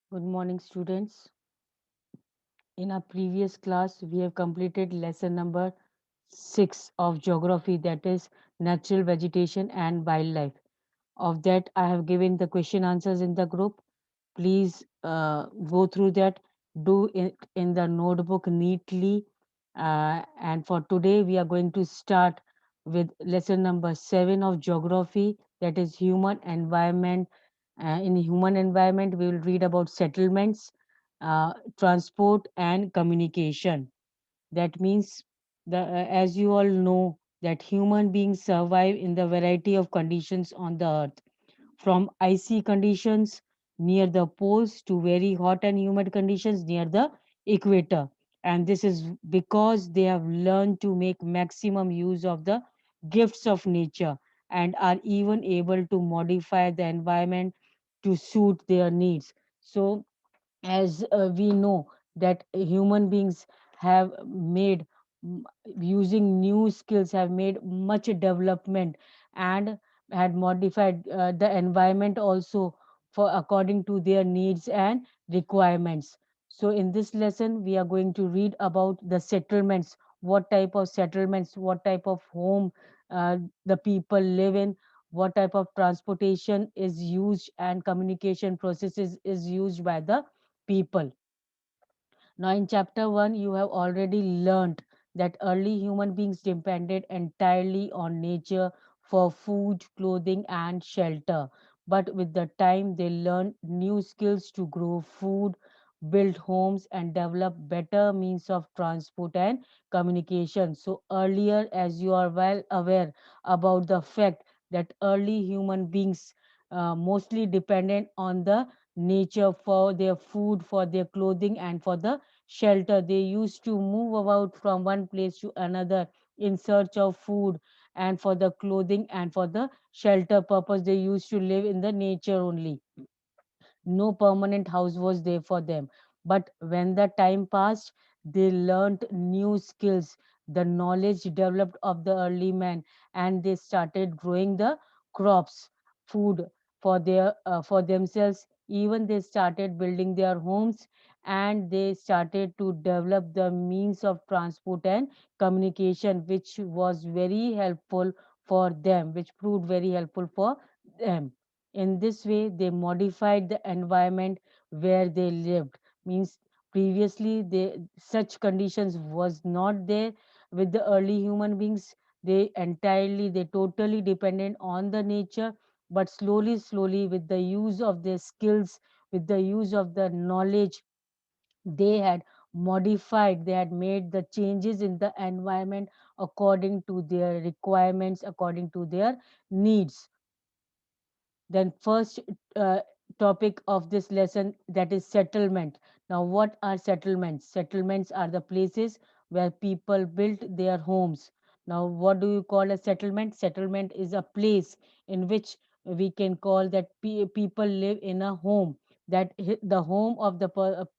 Good morning, students. In our previous class, we have completed lesson number 6 of geography, that is natural vegetation and wildlife. Of that, I have given the question answers in the group. Please go through that, do it in the notebook neatly. And for today, we are going to start with lesson number 7 of geography, that is human environment. In human environment, we will read about settlements, transport, and communication. That means, as you all know, that human beings survive in the variety of conditions on the earth, from icy conditions near the poles to very hot and humid conditions near the equator. And this is because they have learned to make maximum use of the gifts of nature and are even able to modify the environment to suit their needs. So, as we know that human beings have made m- using new skills have made much development and had modified the environment also for according to their needs and requirements. So in this lesson we are going to read about the settlements, what type of settlements, what type of home the people live in, what type of transportation is used and communication processes is used by the people. Now, in chapter 1, you have already learned that early human beings depended entirely on nature for food, clothing, and shelter. But with the time, they learned new skills to grow food, build homes, and develop better means of transport and communication. So, earlier, as you are well aware about the fact that early human beings mostly dependent on the nature for their food, for their clothing, and for the shelter. They used to move about from one place to another in search of food and for the clothing and for the shelter purpose. They used to live in the nature only. No permanent house was there for them. But when the time passed, they learned new skills, the knowledge developed of the early man, and they started growing the crops, food for themselves. Even they started building their homes, and they started to develop the means of transport and communication, which was very helpful for them, which proved very helpful for them. In this way, they modified the environment where they lived. Means previously, such conditions was not there with the early human beings. They totally dependent on the nature, but slowly, slowly, with the use of their skills, with the use of the knowledge, they had modified, they had made the changes in the environment according to their requirements, according to their needs. Then first uh, topic of this lesson, that is settlement. Now what are settlements? Settlements are the places where people built their homes. Now what do you call a settlement? Settlement is a place in which we can call that people live in a home, that the home of the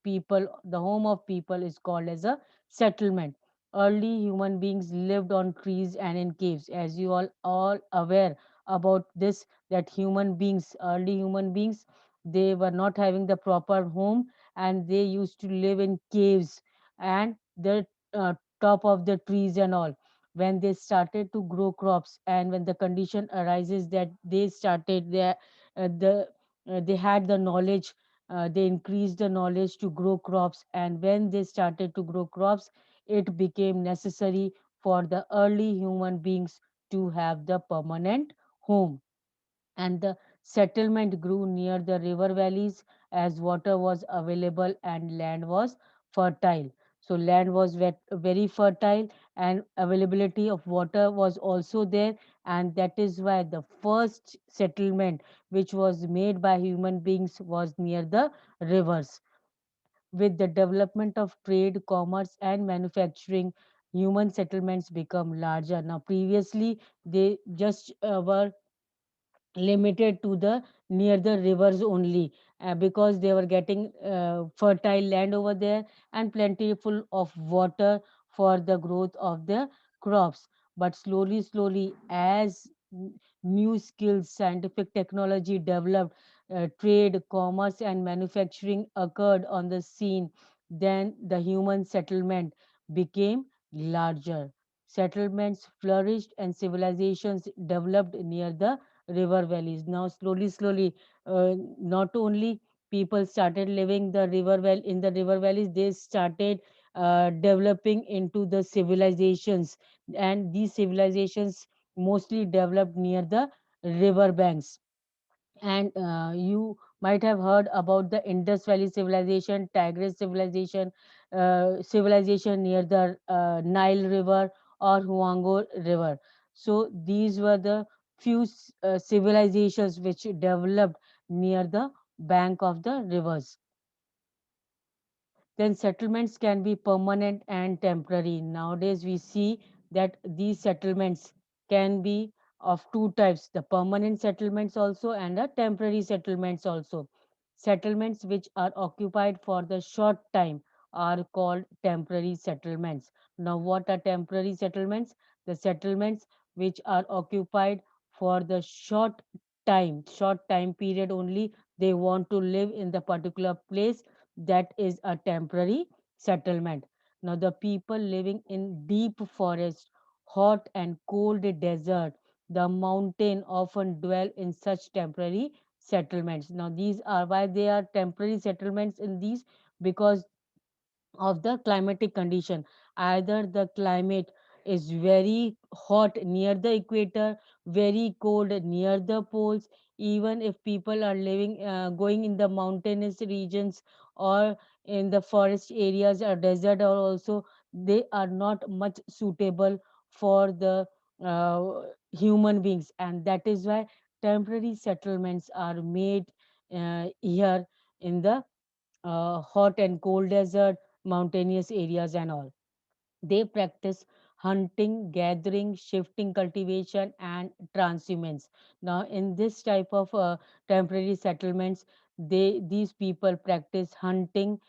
people, the home of people is called as a settlement. Early human beings lived on trees and in caves, as you all aware about this, that human beings, early human beings, they were not having the proper home, and they used to live in caves and the top of the trees and all. When they started to grow crops, and when the condition arises that they started they had the knowledge, they increased the knowledge to grow crops, and when they started to grow crops, it became necessary for the early human beings to have the permanent home. And the settlement grew near the river valleys as water was available and land was fertile. So land was very fertile, and availability of water was also there, and that is why the first settlement which was made by human beings was near the rivers. With the development of trade, commerce, and manufacturing, human settlements become larger. Now previously they just were limited to the near the rivers only, because they were getting fertile land over there and plentiful of water for the growth of the crops. But slowly, slowly, as new skills, scientific technology developed, trade, commerce, and manufacturing occurred on the scene, then the human settlement became larger. Settlements flourished and civilizations developed near the river valleys. Now, slowly, not only people started living the river well in the river valleys, they started developing into the civilizations, and these civilizations mostly developed near the river banks. And you might have heard about the Indus Valley civilization, Tigris civilization, civilization near the Nile River or Huangho River. So these were the few civilizations which developed near the bank of the rivers. Then settlements can be permanent and temporary. Nowadays, we see that these settlements can be of two types, the permanent settlements also and the temporary settlements also. Settlements which are occupied for the short time are called temporary settlements. Now, what are temporary settlements? The settlements which are occupied for the short time period only. They want to live in the particular place, that is a temporary settlement. Now, the people living in deep forest, hot and cold desert, the mountain often dwell in such temporary settlements. Now, these are why they are temporary settlements in these, because of the climatic condition. Either the climate is very hot near the equator, very cold near the poles. Even if people are living, going in the mountainous regions or in the forest areas or desert, or also they are not much suitable for the uh, human beings, and that is why temporary settlements are made here in the hot and cold desert, mountainous areas, and all. They practice hunting, gathering, shifting cultivation, and transhumance. Now, in this type of temporary settlements, these people practice hunting,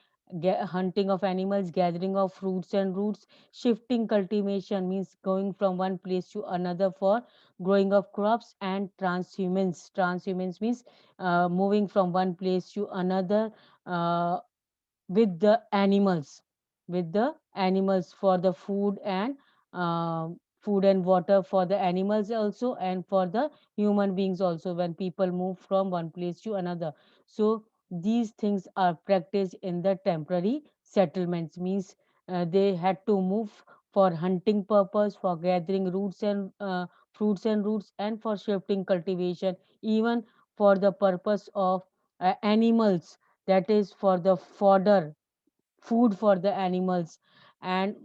hunting of animals, gathering of fruits and roots. Shifting cultivation means going from one place to another for growing of crops, and transhumance. Transhumance means moving from one place to another. With the animals, with the animals for the food and water for the animals also, and for the human beings also, when people move from one place to another. So these things are practiced in the temporary settlements, means they had to move for hunting purpose, for gathering roots and fruits and roots, and for shifting cultivation, even for the purpose of animals, that is for the fodder, food for the animals, and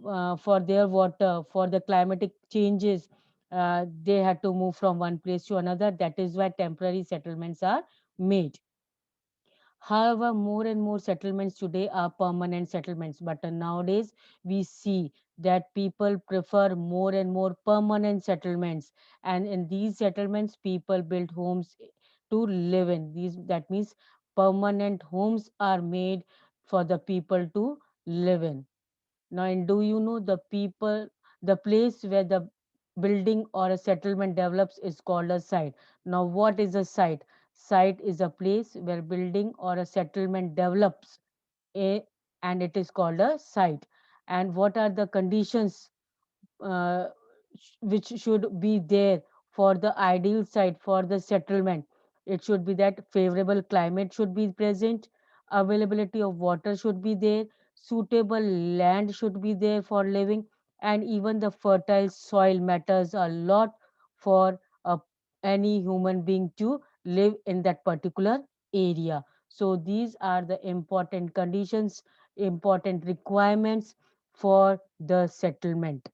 for their water, for the climatic changes. They had to move from one place to another. That is why temporary settlements are made. However, more and more settlements today are permanent settlements, but nowadays we see that people prefer more and more permanent settlements, and in these settlements, people build homes to live in. These That means permanent homes are made for the people to live in. Now, and do you know the place where the building or a settlement develops is called a site. Now, what is a site? Site is a place where building or a settlement develops, a, and it is called a site. And what are the conditions uh, which should be there for the ideal site for the settlement? It should be that favorable climate should be present, availability of water should be there, suitable land should be there for living, and even the fertile soil matters a lot for any human being to live in that particular area. So these are the important conditions, important requirements for the settlement.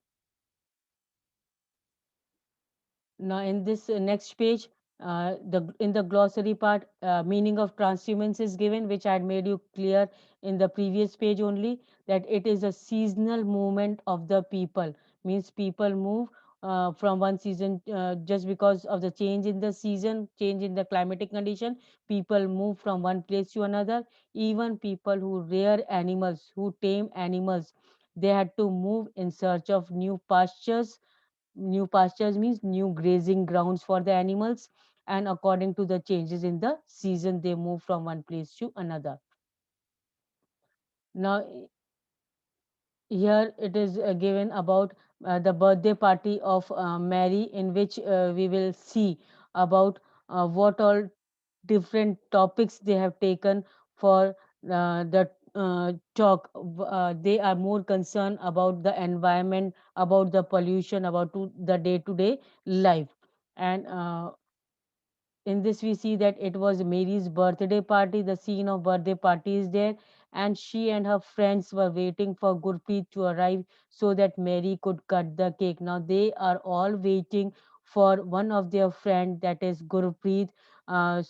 Now, in this next page, the in the glossary part, meaning of transhumance is given, which I had made you clear in the previous page only, that it is a seasonal movement of the people. Means people move from one season, just because of the change in the season, change in the climatic condition. People move from one place to another. Even people who rear animals, who tame animals, they had to move in search of new pastures. New pastures means new grazing grounds for the animals, and according to the changes in the season, they move from one place to another. Now, here it is given about the birthday party of Mary, in which we will see about what all different topics they have taken for the talk. They are more concerned about the environment, about the pollution, about the day-to-day life. And in this we see that it was Mary's birthday party. The scene of birthday party is there, and she and her friends were waiting for Gurpreet to arrive so that Mary could cut the cake. Now they are all waiting for one of their friend, that is Gurpreet,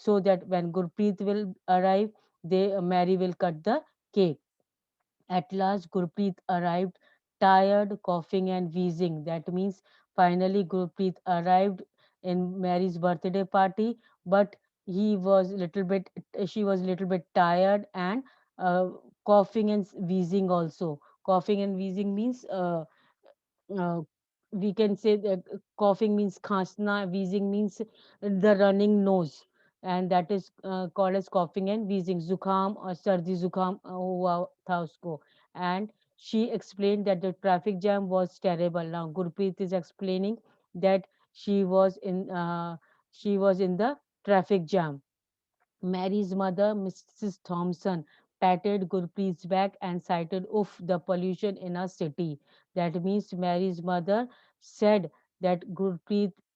so that when Gurpreet will arrive, Mary will cut the cake. At last, Gurpreet arrived, tired, coughing, and wheezing. That means finally Gurpreet arrived in Mary's birthday party, but he was little bit, she was little bit tired and coughing and wheezing also. Coughing and wheezing means uh, we can say that coughing means khasna, wheezing means the running nose, and that is called as coughing and wheezing. Zukham or sardi zukham hua tha usko. And she explained that the traffic jam was terrible. Now Gurpreet is explaining that she was in the traffic jam. Mary's mother, Mrs. Thompson, patted Gurpreet's back and cited, "Oof, the pollution in our city." That means Mary's mother said that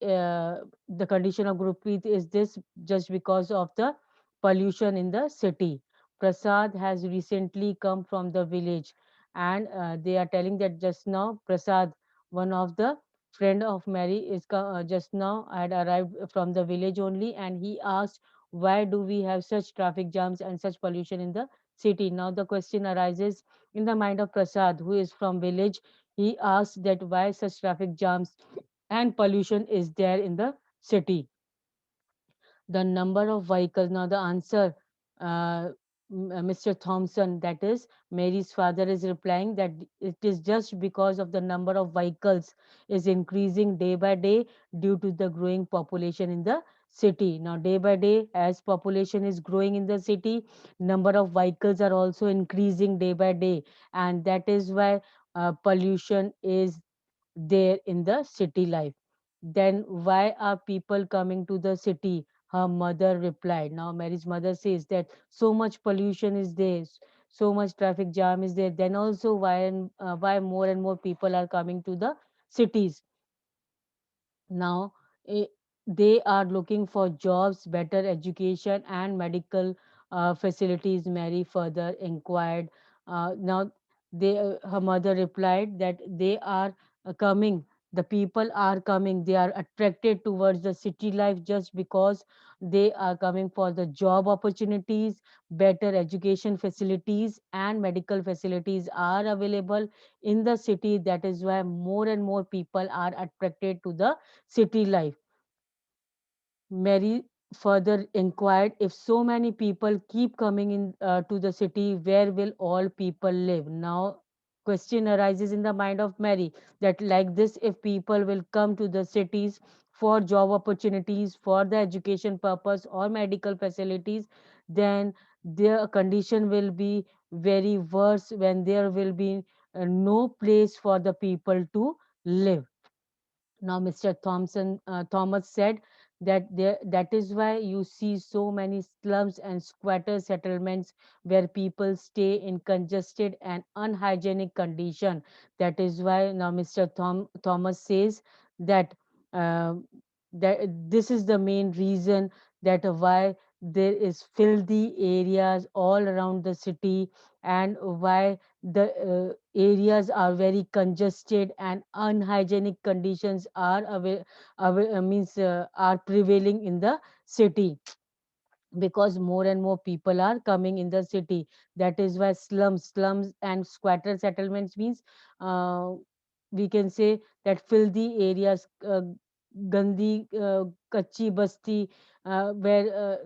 the condition of Gurpreet is this just because of the pollution in the city. Prasad has recently come from the village, and they are telling that just now Prasad, one of the friend of Mary, just now had arrived from the village only, and he asked, why do we have such traffic jams and such pollution in the city? Now the question arises in the mind of Prasad, who is from village. He asks that why such traffic jams and pollution is there in the city. The number of vehicles. Now, the answer, Mr. Thompson, that is Mary's father, is replying that it is just because of the number of vehicles is increasing day by day due to the growing population in the city. Now, day by day, as population is growing in the city, number of vehicles are also increasing day by day, and that is why pollution is there in the city life. Then why are people coming to the city? Her mother replied. Now Mary's mother says that so much pollution is there, so much traffic jam is there. Then also why more and more people are coming to the cities? Now eh, they are looking for jobs, better education, and medical facilities. Mary further inquired. Now her mother replied that they are coming. The people are coming. They are attracted towards the city life just because they are coming for the job opportunities, better education facilities, and medical facilities are available in the city. That is why more and more people are attracted to the city life. Mary further inquired, if so many people keep coming in to the city, where will all people live? Now, question arises in the mind of Mary that like this, if people will come to the cities for job opportunities, for the education purpose or medical facilities, then their condition will be very worse when there will be no place for the people to live. Now, Mr. Thomas said that is why you see so many slums and squatter settlements where people stay in congested and unhygienic condition. That is why now Mr. Thomas says that uh, that this is the main reason that why there is filthy areas all around the city, and why the areas are very congested and unhygienic conditions are are prevailing in the city, because more and more people are coming in the city. That is why slums and squatter settlements means, uh, we can say that filthy areas, gandhi kachi basti, where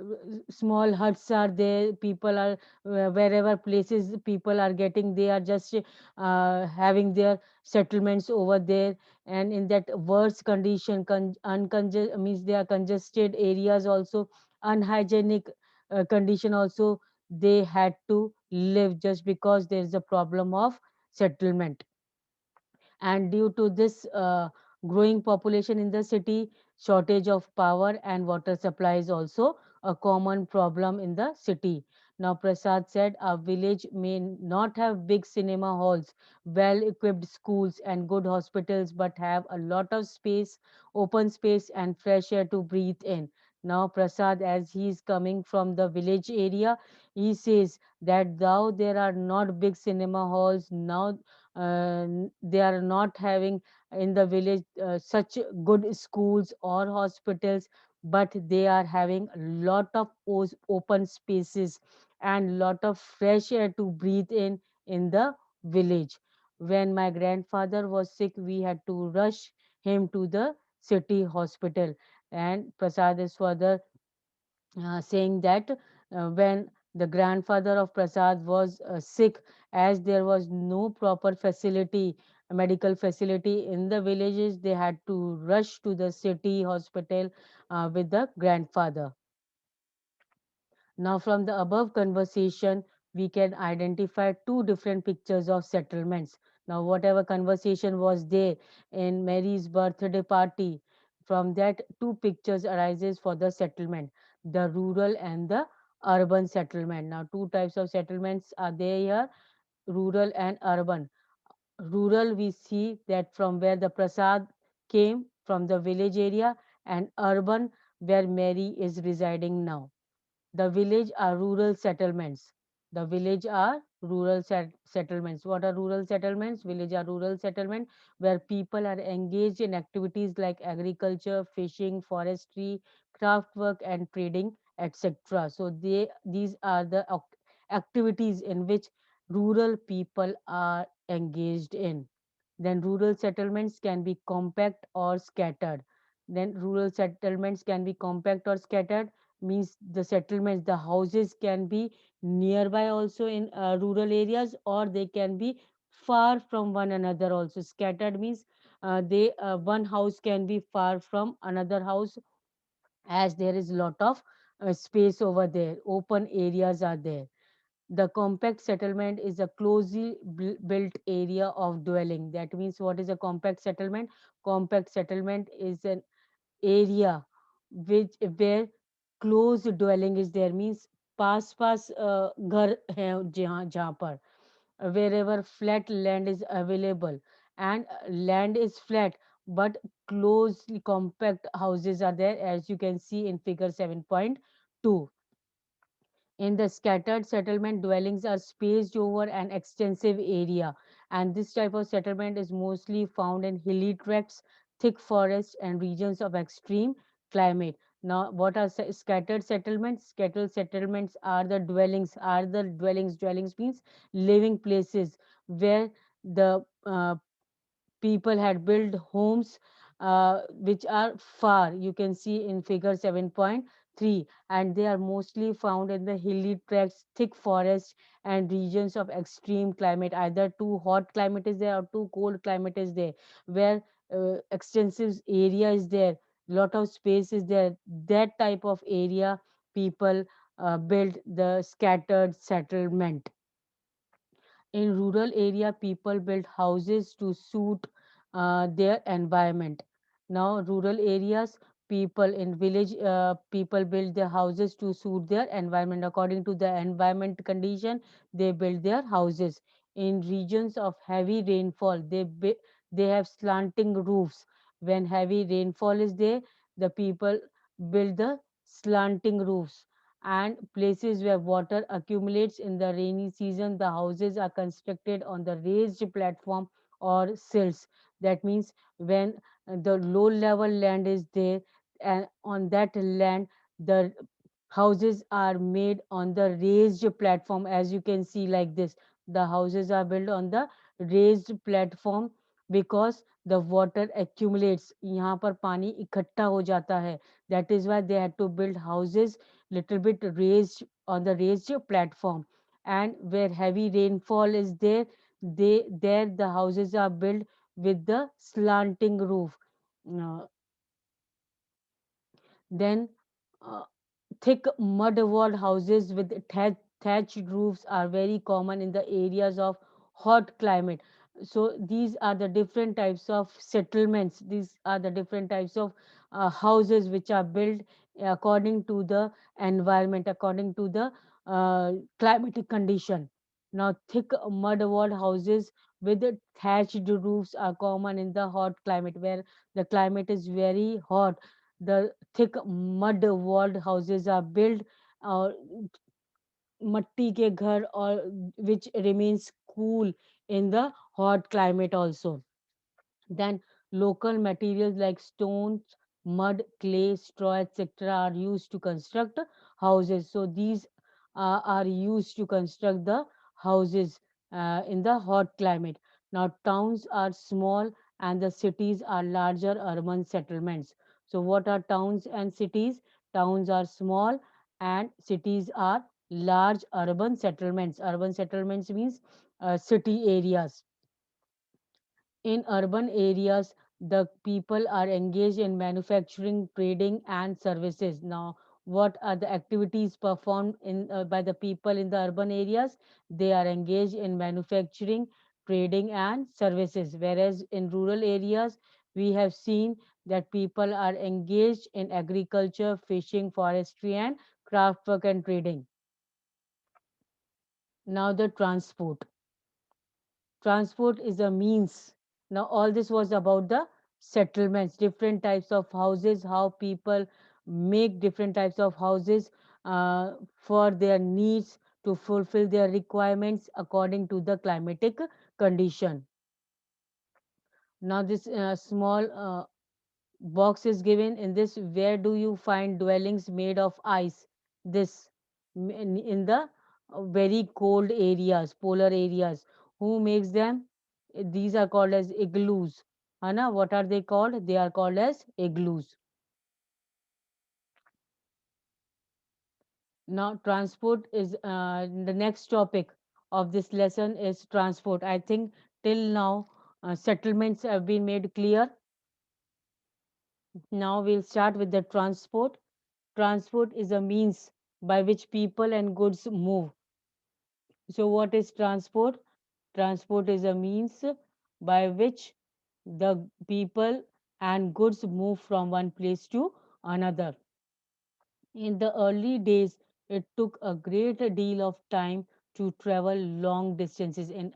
small huts are there, people are wherever places people are getting, they are just having their settlements over there. And in that worse condition, means they are congested areas also, unhygienic condition also, they had to live just because there is a problem of settlement. And due to this growing population in the city, shortage of power and water supply is also a common problem in the city. Now Prasad said our village may not have big cinema halls, well equipped schools and good hospitals, but have a lot of space, open space and fresh air to breathe in. Now Prasad, as he is coming from the village area, he says that though there are not big cinema halls now, they are not having in the village such good schools or hospitals, but they are having a lot of open spaces and lot of fresh air to breathe in the village. When my grandfather was sick, we had to rush him to the city hospital. And Prasad is further saying that when the grandfather of Prasad was sick, as there was no proper facility, medical facility in the villages, they had to rush to the city hospital with the grandfather. Now, from the above conversation, we can identify two different pictures of settlements. Now, whatever conversation was there in Mary's birthday party, from that two pictures arises for the settlement, the rural and the urban settlement. Now, two types of settlements are there here, rural and urban. Rural, we see that from where the Prasad came, from the village area, and urban, where Mary is residing now. The village are rural settlements. The village are rural settlements. What are rural settlements? Village are rural settlement where people are engaged in activities like agriculture, fishing, forestry, craft work, and trading, etc. So these are the activities in which rural people are engaged in. Then rural settlements can be compact or scattered. Then rural settlements can be compact or scattered, means the settlements, the houses can be nearby also in rural areas, or they can be far from one another also. Scattered means they one house can be far from another house, as there is lot of space over there, open areas are there. The compact settlement is a closely built area of dwelling. That means, what is a compact settlement? Compact settlement is an area which where close dwelling is there, means पास पास घर है जहाँ जहाँ पर wherever flat land is available, and land is flat but closely compact houses are there, as you can see in figure 7.2. In the scattered settlement, dwellings are spaced over an extensive area, and this type of settlement is mostly found in hilly tracts, thick forests, and regions of extreme climate. Now, what are scattered settlements? Scattered settlements are the dwellings. Dwellings means living places where the people had built homes which are far. You can see in figure 7.3, and they are mostly found in the hilly tracts, thick forests, and regions of extreme climate. Either too hot climate is there or too cold climate is there, where extensive area is there, lot of space is there. That type of area people build the scattered settlement. In rural area, people build houses to suit their environment. Now, rural areas, people in village, people build their houses to suit their environment. According to the environment condition, they build their houses. In regions of heavy rainfall, they have slanting roofs. When heavy rainfall is there, the people build the slanting roofs. And places where water accumulates in the rainy season, the houses are constructed on the raised platform or sills. That means when the low level land is there, and on that land the houses are made on the raised platform, as you can see like this. The houses are built on the raised platform, because the water accumulates, यहाँ पर पानी इकट्ठा हो जाता है. That is why they had to build houses little bit raised on the raised platform, and where heavy rainfall is there, there the houses are built with the slanting roof. Uh, then uh, thick mud walled houses with thatched roofs are very common in the areas of hot climate. So these are the different types of settlements. These are the different types of houses which are built according to the environment, according to the climatic condition. Now, thick mud walled houses with thatched roofs are common in the hot climate, where the climate is very hot. The thick mud walled houses are built, और मट्टी के घर, और which remains cool in the hot climate also. Then local materials like stones, mud, clay, straw, etc. are used to construct houses. So these are used to construct the houses in the hot climate. Now towns are small and the cities are larger urban settlements. So what are towns and cities? Towns are small and cities are large urban settlements. Urban settlements means city areas. In urban areas, the people are engaged in manufacturing, trading, and services. Now, what are the activities performed by the people in the urban areas? They are engaged in manufacturing, trading, and services. Whereas in rural areas, we have seen that people are engaged in agriculture, fishing, forestry, and craft work and trading. Now, the transport. Transport is a means. Now, all this was about the settlements, different types of houses, how people make different types of houses for their needs to fulfill their requirements according to the climatic condition. Now, this small box is given in this. Where do you find dwellings made of ice? This in the very cold areas, polar areas. Who makes them? These are called as igloos. Hana, what are they called? They are called as igloos. Now, transport is the next topic of this lesson is transport. I think till now settlements have been made clear. Now we'll start with the transport. Transport is a means by which people and goods move. So, what is transport? Transport is a means by which the people and goods move from one place to another. In the early days, it took a great deal of time to travel long distances. And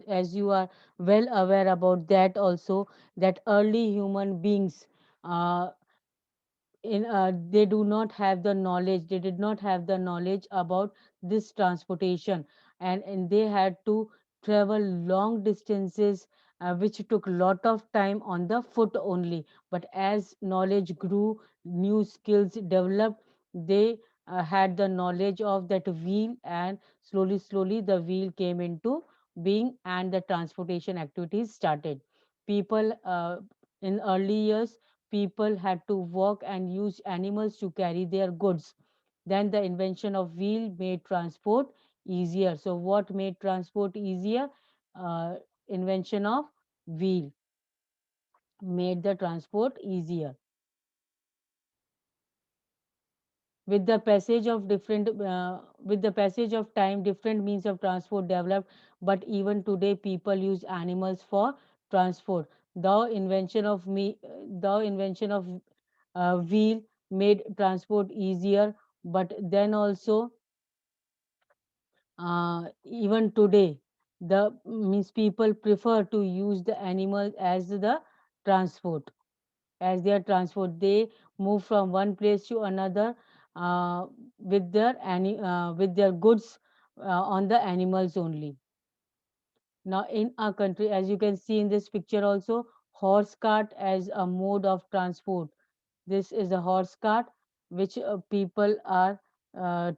as you are well aware about that, also, that early human beings uh, they do not have the knowledge, they did not have the knowledge about this transportation, and they had to travel long distances, which took lot of time on the foot only. But as knowledge grew, new skills developed, they had the knowledge of that wheel, and slowly the wheel came into being and the transportation activities started. People in early years, people had to walk and use animals to carry their goods. Then the invention of wheel made transport easier. So, what made transport easier? Uh, Invention of wheel made the transport easier. With the passage of time, different means of transport developed. But even today, people use animals for transport. The invention of wheel made transport easier, but then also even today the means people prefer to use the animal as the transport, as their transport. They move from one place to another uh, with their goods on the animals only. Now in our country, as you can see in this picture also, horse cart as a mode of transport. This is a horse cart which people are uh,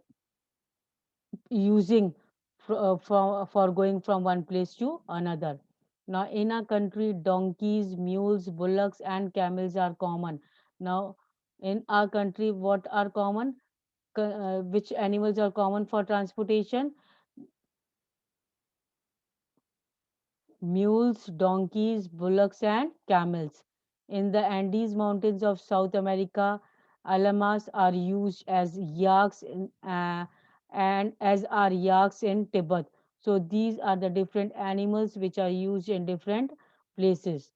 using for going from one place to another. Now, in our country, donkeys, mules, bullocks, and camels are common. Now, in our country, what are common? Which animals are common for transportation? Mules, donkeys, bullocks, and camels. In the Andes Mountains of South America, llamas are used as yaks and as are yaks in Tibet. So these are the different animals which are used in different places.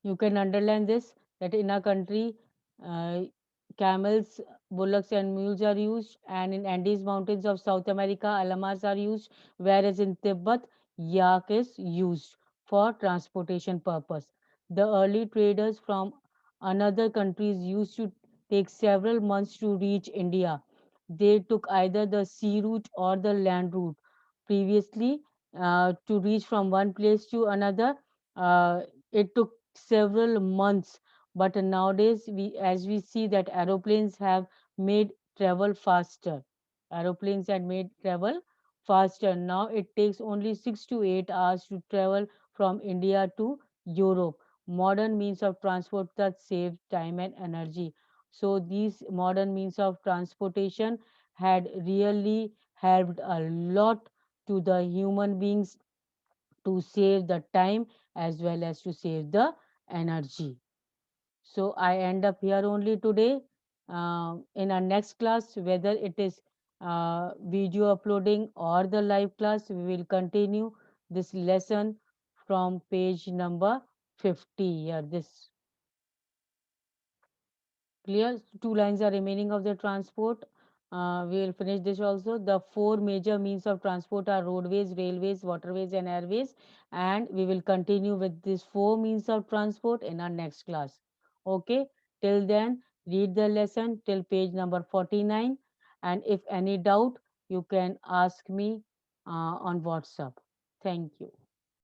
You can underline this that in our country, uh, camels, bullocks, and mules are used, and in Andes Mountains of South America, llamas are used, whereas in Tibet, yak is used for transportation purpose. The early traders from another countries used to take several months to reach India. They took either the sea route or the land route. Previously, to reach from one place to another, it took several months, but nowadays we as we see that aeroplanes have made travel faster. Aeroplanes had made travel faster. Now it takes only 6 to 8 hours to travel from India to Europe. Modern means of transport that save time and energy. So these modern means of transportation had really helped a lot to the human beings to save the time as well as to save the energy. So I end up here only today. In our next class, whether it is video uploading or the live class, we will continue this lesson from page number 50. Here, this clear. Two lines are remaining of the transport. We will finish this also. The four major means of transport are roadways, railways, waterways, and airways. And we will continue with these four means of transport in our next class. Okay. Till then, read the lesson till page number 49. And if any doubt, you can ask me on WhatsApp. Thank you.